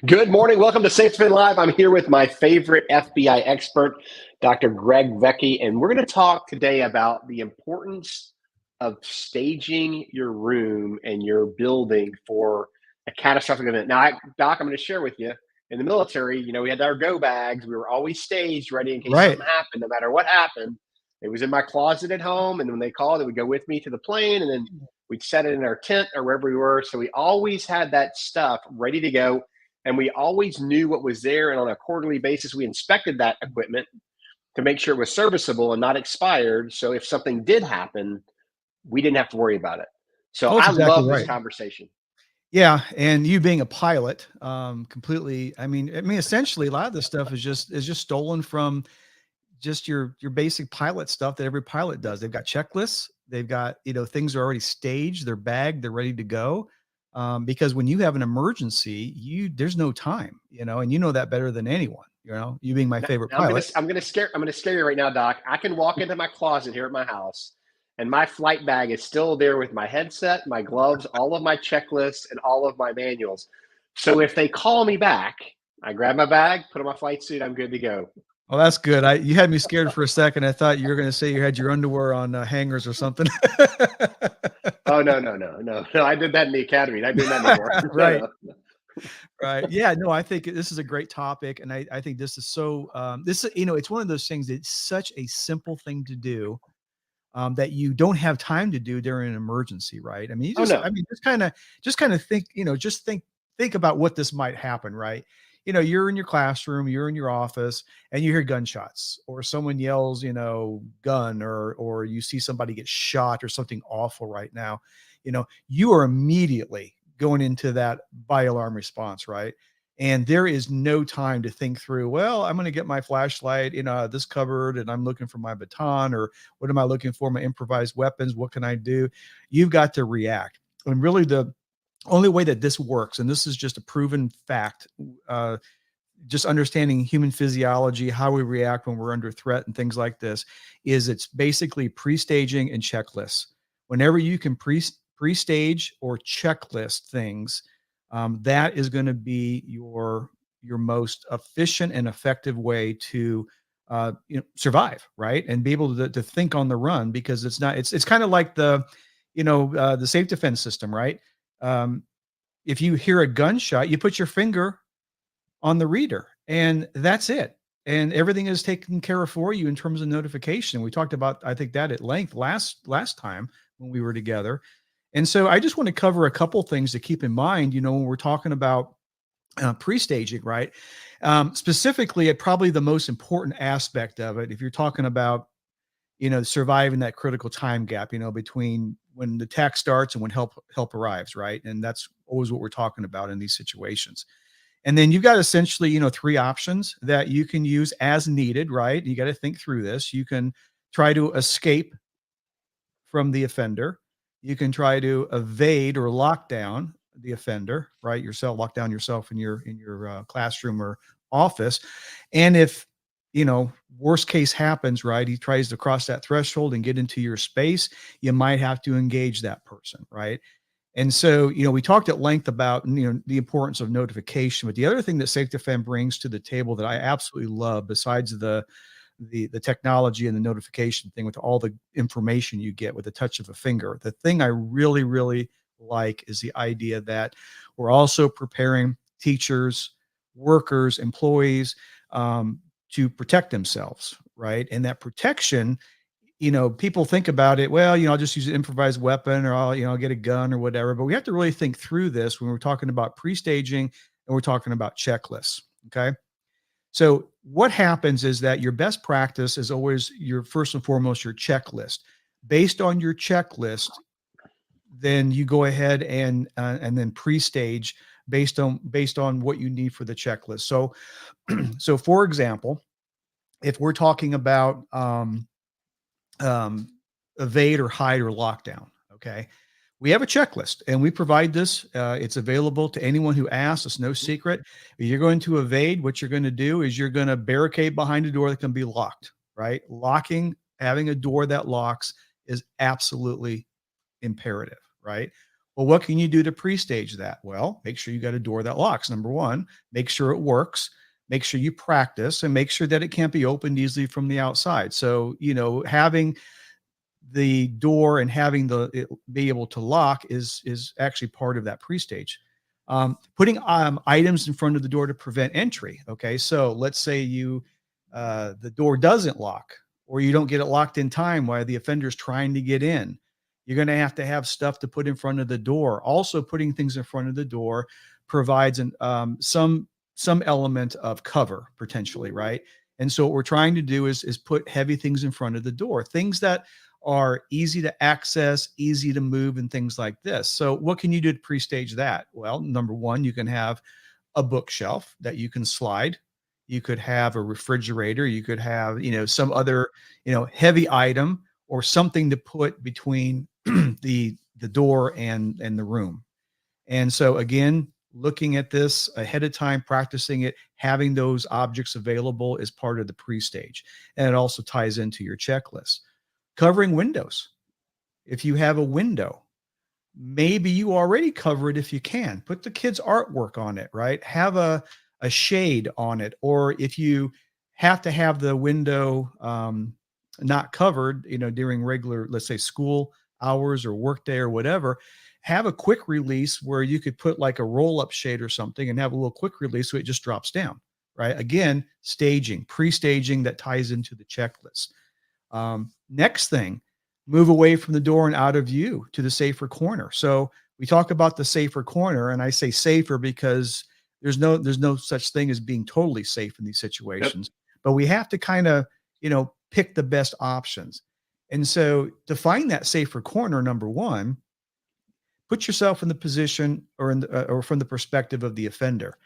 Good morning. Welcome to SafeDefend Live. I'm here with my favorite FBI expert, Dr. Greg Vechhi, and we're going to talk today about the importance of staging your room and your building for a catastrophic event. Now, Doc, I'm going to share with you, in the military, we had our go bags. We were always staged, ready in case Right. something happened, no matter what happened. It was in my closet at home, and when they called, it would go with me to the plane, and then we'd set it in our tent or wherever we were. So we always had that stuff ready to go, and we always knew what was there. And on a quarterly basis, we inspected that equipment to make sure it was serviceable and not expired. So if something did happen, we didn't have to worry about it. So Oh, that's I exactly love this right. conversation. Yeah, and you being a pilot, completely I mean, essentially, a lot of this stuff is just stolen from just your basic pilot stuff that every pilot does. They've got checklists, they've got, things are already staged, they're bagged, they're ready to go. Because when you have an emergency, there's no time, and you know that better than anyone, you being my Now, favorite I'm gonna pilot. scare you right now, Doc. I can walk into my closet here at my house, and my flight bag is still there with my headset, my gloves, all of my checklists, and all of my manuals. So if they call me back, I grab my bag, put on my flight suit, I'm good to go. Well, that's good. You had me scared for a second. I thought you were gonna say you had your underwear on, hangers or something. Oh no, no, no, no, no! I did that in the academy. Not doing that anymore. No, Right. no. Right. Yeah. No, I think this is a great topic, and I think this is so. This is, it's one of those things that's such a simple thing to do, that you don't have time to do during an emergency, right? I mean, Oh no. just kind of think, just think about what this might happen, right? You're in your classroom, you're in your office, and you hear gunshots, or someone yells, gun, or you see somebody get shot or something awful right now. You are immediately going into that by alarm response, right? And there is no time to think through, well, I'm going to get my flashlight in this cupboard and I'm looking for my baton, or what am I looking for? My improvised weapons. What can I do? You've got to react. And really, the only way that this works, and this is just a proven fact, uh, just understanding human physiology, how we react when we're under threat and things like this, is it's basically pre-staging and checklists. Whenever you can pre-stage or checklist things, that is going to be your most efficient and effective way to survive, right? And be able to think on the run, because it's kind of like the safe defense system, right? Um, if you hear a gunshot, you put your finger on the reader, and that's it. And everything is taken care of for you in terms of notification. We talked about, I think, that at length last time when we were together. And so I just want to cover a couple things to keep in mind, when we're talking about pre-staging, right? Specifically, at probably the most important aspect of it, if you're talking about, surviving that critical time gap, between when the attack starts and when help arrives, right? And that's always what we're talking about in these situations. And then you've got essentially, three options that you can use as needed, right? You got to think through this. You can try to escape from the offender. You can try to evade or lock down the offender, right? Lock down yourself in your classroom or office. And if, worst case happens, right? He tries to cross that threshold and get into your space, you might have to engage that person, right? And so, we talked at length about, the importance of notification, but the other thing that SafeDefend brings to the table that I absolutely love, besides the technology and the notification thing with all the information you get with the touch of a finger, the thing I really, really like is the idea that we're also preparing teachers, workers, employees, to protect themselves, right? And that protection, people think about it, well, I'll just use an improvised weapon, or I'll get a gun or whatever. But we have to really think through this when we're talking about pre-staging and we're talking about checklists. Okay. So what happens is that your best practice is always your first and foremost, your checklist. Based on your checklist, then you go ahead and then pre-stage based on what you need for the checklist. So, so for example, if we're talking about um, evade or hide or lockdown. Okay. We have a checklist and we provide this. It's available to anyone who asks. It's no secret. If you're going to evade, what you're going to do is you're going to barricade behind a door that can be locked, right? Having a door that locks is absolutely imperative, right? Well, what can you do to pre-stage that? Well, make sure you got a door that locks. Number one, make sure it works. Make sure you practice and make sure that it can't be opened easily from the outside. So, having the door and having it be able to lock is actually part of that pre-stage. Putting items in front of the door to prevent entry. Okay, so let's say the door doesn't lock, or you don't get it locked in time while the offender is trying to get in. You're going to have stuff to put in front of the door. Also, putting things in front of the door provides some element of cover potentially, right? And so what we're trying to do is put heavy things in front of the door, things that are easy to access, easy to move, and things like this. So what can you do to pre-stage that? Well, number one, you can have a bookshelf that you can slide. You could have a refrigerator. You could have, some other, heavy item or something to put between the door and the room. And so again, looking at this ahead of time, practicing it, having those objects available is part of the pre-stage. And it also ties into your checklist. Covering windows. If you have a window, maybe you already cover it if you can. Put the kids' artwork on it, right? Have a shade on it. Or if you have to have the window not covered, during regular, let's say, school hours or workday or whatever, have a quick release where you could put like a roll-up shade or something and have a little quick release so it just drops down, right? Again, staging, pre-staging that ties into the checklist. Next thing, move away from the door and out of view to the safer corner. So we talk about the safer corner, and I say safer because there's no such thing as being totally safe in these situations, but we have to kind of, pick the best options. And so to find that safer corner, number one, put yourself in the position or from the perspective of the offender.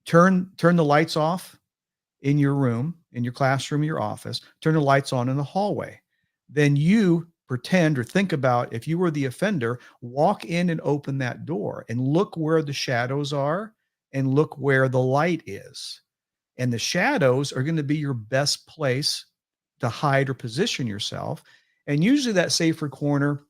Turn the lights off in your room, in your classroom, your office. Turn the lights on in the hallway. Then you pretend or think about, if you were the offender, walk in and open that door and look where the shadows are and look where the light is. And the shadows are going to be your best place to hide or position yourself. And usually that safer corner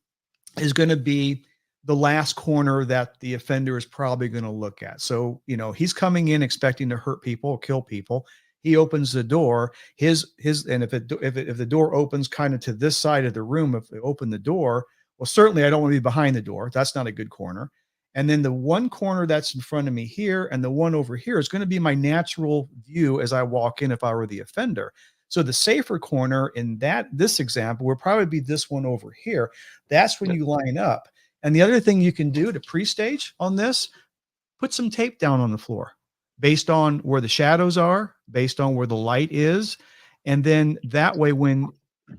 is going to be the last corner that the offender is probably going to look at. So, he's coming in expecting to hurt people or kill people. He opens the door, and if the door opens kind of to this side of the room, if they open the door, well, certainly I don't want to be behind the door. That's not a good corner. And then the one corner that's in front of me here and the one over here is going to be my natural view as I walk in if I were the offender. So the safer corner in this example would probably be this one over here. That's when you line up. And the other thing you can do to pre-stage on this, put some tape down on the floor based on where the shadows are, based on where the light is. And then that way,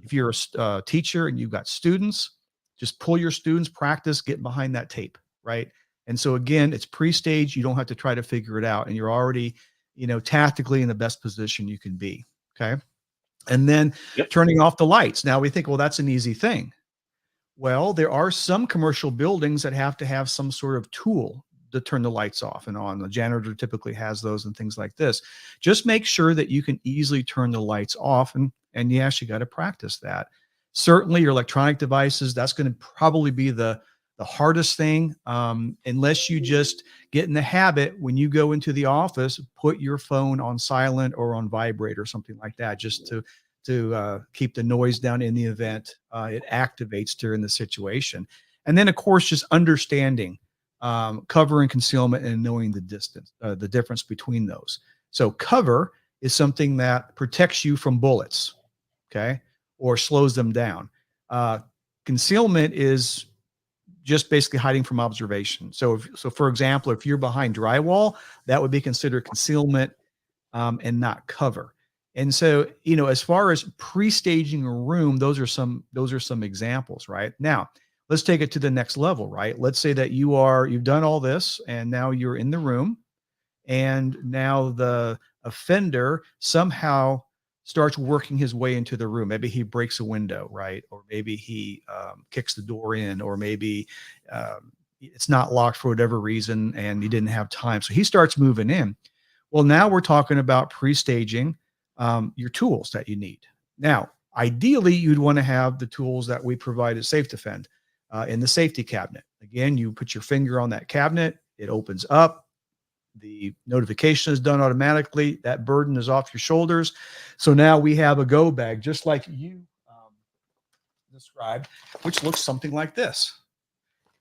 if you're a teacher and you've got students, just pull your students, practice, get behind that tape, right? And so again, it's pre-stage. You don't have to try to figure it out. And you're already, tactically in the best position you can be. Okay. And then turning off the lights. Now we think, well, that's an easy thing. Well, there are some commercial buildings that have to have some sort of tool to turn the lights off and on. The janitor typically has those and things like this. Just make sure that you can easily turn the lights off, and you actually got to practice that. Certainly your electronic devices, that's going to probably be the hardest thing, unless you just get in the habit when you go into the office, put your phone on silent or on vibrate or something like that, just to keep the noise down in the event it activates during the situation. And then, of course, just understanding cover and concealment and knowing the distance, the difference between those. So cover is something that protects you from bullets, okay, or slows them down. Concealment is just basically hiding from observation. So for example, if you're behind drywall, that would be considered concealment and not cover. And so, as far as pre-staging a room, those are some examples, right? Now, let's take it to the next level, right? Let's say that you've done all this and now you're in the room, and now the offender somehow starts working his way into the room. Maybe he breaks a window, right? Or maybe he kicks the door in, or maybe it's not locked for whatever reason and he didn't have time. So he starts moving in. Well, now we're talking about pre-staging your tools that you need. Now, ideally, you'd want to have the tools that we provide at SafeDefend in the safety cabinet. Again, you put your finger on that cabinet, it opens up, the notification is done automatically. That burden is off your shoulders. So now we have a go bag, just like you described, which looks something like this.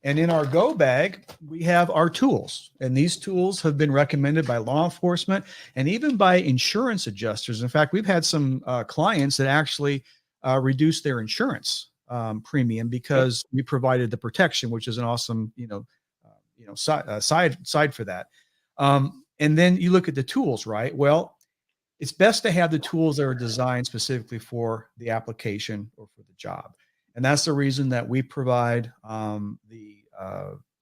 And in our go bag, we have our tools. And these tools have been recommended by law enforcement and even by insurance adjusters. In fact, we've had some clients that actually reduced their insurance premium because we provided the protection, which is an awesome, side for that. And then you look at the tools, right? Well, it's best to have the tools that are designed specifically for the application or for the job. And that's the reason that we provide the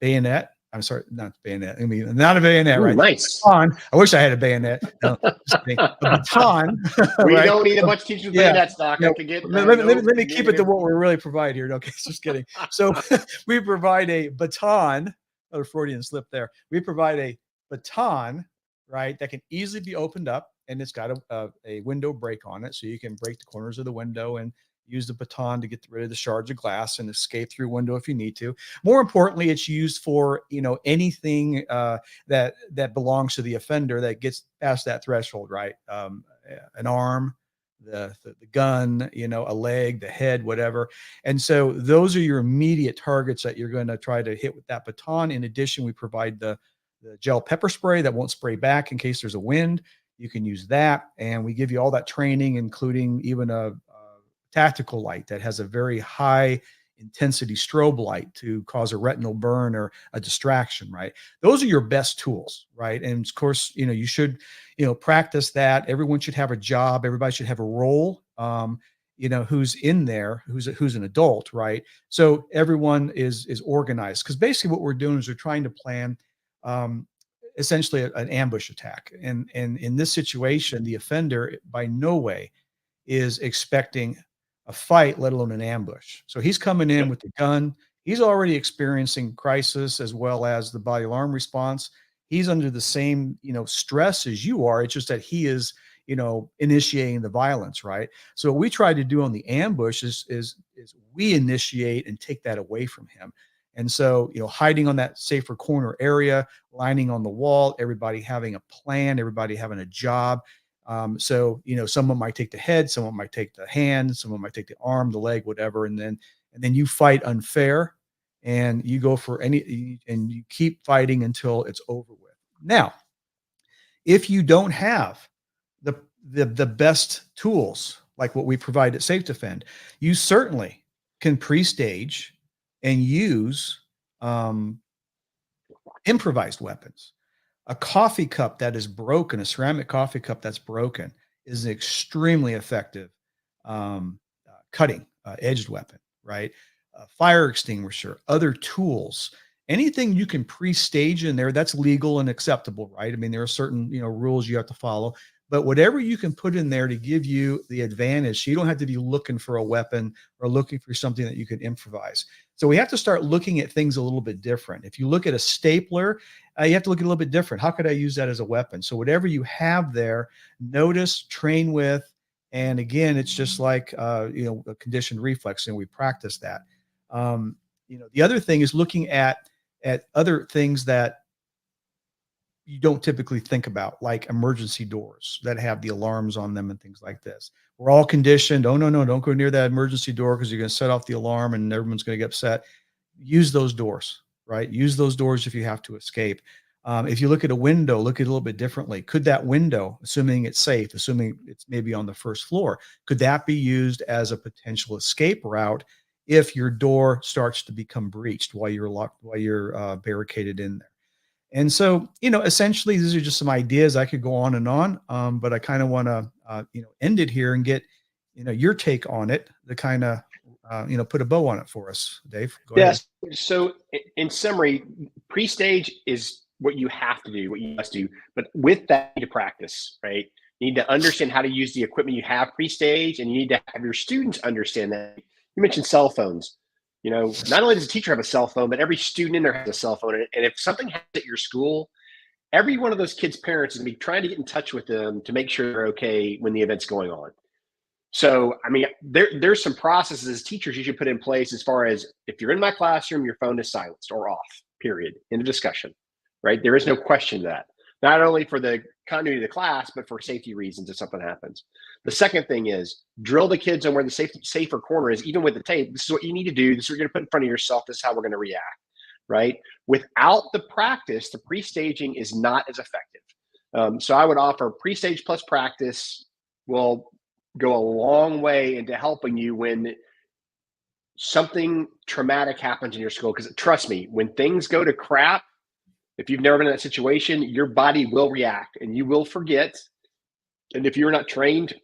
bayonet. I'm sorry, not bayonet. I mean, not a bayonet, Ooh, right? nice. Baton. I wish I had a bayonet. No, just kidding. A baton. We right? don't need a bunch of teachers with bayonets, Doc. I could get let me keep it to what we really provide here. Okay, just kidding. So we provide a baton. Another Freudian slip there. We provide a baton, right, that can easily be opened up, and it's got a window break on it, so you can break the corners of the window and use the baton to get rid of the shards of glass and escape through a window if you need to. More importantly, it's used for anything that belongs to the offender that gets past that threshold, right? An arm, the gun, a leg, the head, whatever. And so those are your immediate targets that you're going to try to hit with that baton. In addition, we provide the gel pepper spray that won't spray back in case there's a wind. You can use that, and we give you all that training, including even a tactical light that has a very high intensity strobe light to cause a retinal burn or a distraction, right? Those are your best tools, right? And of course, you should, practice that. Everyone should have a job. Everybody should have a role, who's in there, who's an adult, right? So everyone is organized, because basically what we're doing is we're trying to plan essentially an ambush attack. And in this situation, the offender by no way is expecting a fight, let alone an ambush. So he's coming in with the gun. He's already experiencing crisis as well as the body alarm response. He's under the same, stress as you are. It's just that he is, initiating the violence, right? So what we try to do on the ambush is we initiate and take that away from him. And so, hiding on that safer corner area, lining on the wall, everybody having a plan, everybody having a job. So, someone might take the head, someone might take the hand, someone might take the arm, the leg, whatever. And then you fight unfair, and you go for and you keep fighting until it's over with. Now, if you don't have the best tools like what we provide at SafeDefend, you certainly can pre-stage and use improvised weapons. A coffee cup that is broken, a ceramic coffee cup that's broken, is an extremely effective cutting edged weapon, right? A fire extinguisher, other tools, anything you can pre-stage in there, that's legal and acceptable, right? I mean, there are certain rules you have to follow, but whatever you can put in there to give you the advantage, so you don't have to be looking for a weapon or looking for something that you can improvise. So we have to start looking at things a little bit different. If you look at a stapler, you have to look at it a little bit different. How could I use that as a weapon? So whatever you have there, notice, train with, and again, it's just like a conditioned reflex, and we practice that. The other thing is looking at other things that you don't typically think about, like emergency doors that have the alarms on them and things like this. We're all conditioned. Oh, no, don't go near that emergency door because you're going to set off the alarm and everyone's going to get upset. Use those doors, right? Use those doors if you have to escape. If you look at a window, look at it a little bit differently. Could that window, assuming it's safe, assuming it's maybe on the first floor, could that be used as a potential escape route if your door starts to become breached while you're locked, while you're barricaded in there? And so, essentially, these are just some ideas. I could go on and on, but I kind of want to, end it here and get, your take on it to kind of, put a bow on it for us, Dave. Go ahead. Yes. So, in summary, pre-stage is what you have to do, what you must do. But with that, you need to practice, right? You need to understand how to use the equipment you have pre-stage, and you need to have your students understand that. You mentioned cell phones. Not only does a teacher have a cell phone, but every student in there has a cell phone. And if something happens at your school, every one of those kids' parents is going to be trying to get in touch with them to make sure they're okay when the event's going on. So, I mean, there's some processes as teachers you should put in place as far as if you're in my classroom, your phone is silenced or off, period, in the discussion, right? There is no question to that. Not only for the continuity of the class, but for safety reasons if something happens. The second thing is drill the kids on where the safer corner is, even with the tape. This is what you need to do. This is what you're going to put in front of yourself. This is how we're going to react, right? Without the practice, the pre-staging is not as effective. So I would offer pre-stage plus practice will go a long way into helping you when something traumatic happens in your school. Because trust me, when things go to crap, if you've never been in that situation, your body will react and you will forget. And if you're not trained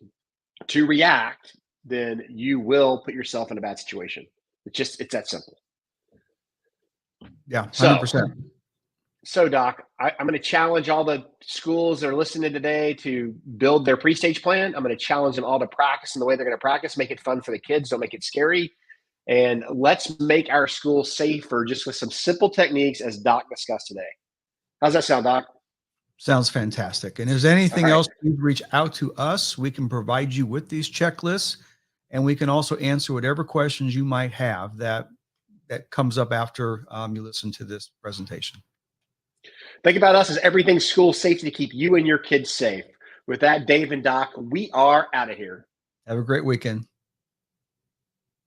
to react, then you will put yourself in a bad situation. It's that simple. Yeah, 100%. So Doc, I'm going to challenge all the schools that are listening today to build their pre-stage plan. I'm going to challenge them all to practice in the way they're going to practice. Make it fun for the kids. Don't make it scary. And let's make our school safer just with some simple techniques as Doc discussed today. How's that sound, Doc? Sounds fantastic. And if there's anything else, please reach out to us. We can provide you with these checklists, and we can also answer whatever questions you might have that comes up after you listen to this presentation. Think about us as everything school safety to keep you and your kids safe. With that, Dave and Doc, we are out of here. Have a great weekend.